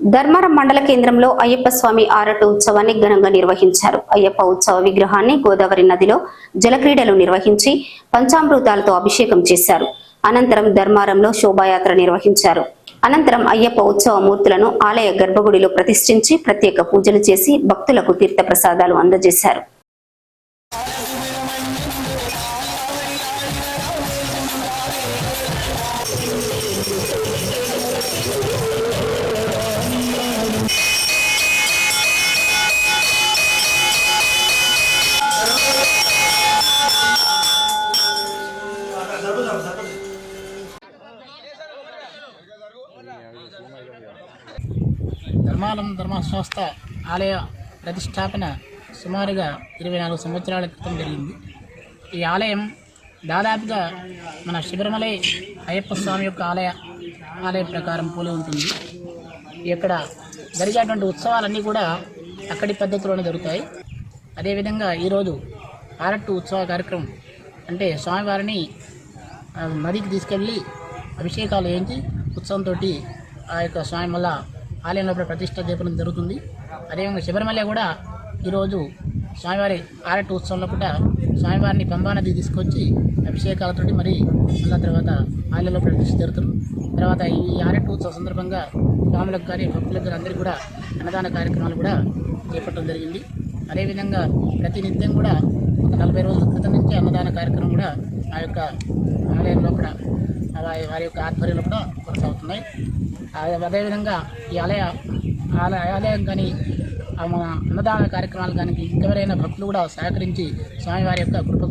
ధర్మారం మండల కేంద్రంలో అయ్యప్ప స్వామి ఆరట ఉత్సవాన్ని ఘనంగా నిర్వహించారు. అయ్యప్ప ఉత్సవ విగ్రహాన్ని గోదావరి నదిలో జలక్రీడలు నిర్వహించి పంచామృతాలతో అభిషేకం చేశారు. అనంతరం ధర్మారంలో శోభాయాత్ర నిర్వహించారు. అనంతరం అయ్యప్ప ఉత్సవ మూర్తులను ఆలయ గర్భగుడిలో ప్రతిష్ఠించి ప్రత్యేక పూజలు చేసి భక్తులకు తీర్థ ప్రసాదాలు అందజేశారు. ధర్మారం ధర్మసంస్థ ఆలయ ప్రతిష్టాపన సుమారుగా 24 సంవత్సరాల క్రితం జరిగింది. ఈ ఆలయం దాదాపుగా మన శబరిమలై అయ్యప్ప స్వామి యొక్క ఆలయ ప్రకారం పోలి ఉంటుంది. ఇక్కడ జరిగేటువంటి ఉత్సవాలన్నీ కూడా అక్కడి పద్ధతిలోనే జరుగుతాయి. అదేవిధంగా ఈరోజు ఆరట్టు ఉత్సవ కార్యక్రమం అంటే స్వామివారిని నదికి తీసుకెళ్ళి అభిషేకాలు వేయించి ఉత్సవంతో ఆ యొక్క స్వామి మళ్ళా ఆలయంలో ప్రతిష్ట దీపం జరుగుతుంది. అదేవిధంగా శబరిమల కూడా ఈరోజు స్వామివారి ఆరట్టు ఉత్సవంలో కూడా స్వామివారిని పంబా నది తీసుకొచ్చి అభిషేకాలతో మరి మళ్ళా తర్వాత ఆలయంలో ప్రతిష్ట జరుగుతుంది. తర్వాత ఈ ఆరట్టు ఉత్సవ సందర్భంగా స్వాములకు కానీ భక్తులకు కానీ అందరికీ కూడా అన్నదాన కార్యక్రమాలు కూడా చేపట్టడం జరిగింది. అదేవిధంగా ప్రతినిత్యం కూడా ఒక 40 రోజుల క్రితం నుంచి అన్నదాన కార్యక్రమం కూడా ఆ యొక్క ఆలయంలో కూడా వారి యొక్క ఆధ్వర్యంలో కూడా కొనసాగుతున్నాయి. అదేవిధంగా ఈ ఆలయం కానీ మన అన్నదాన కార్యక్రమాలు కానీ ఎవరైనా భక్తులు కూడా సహకరించి స్వామివారి యొక్క కృప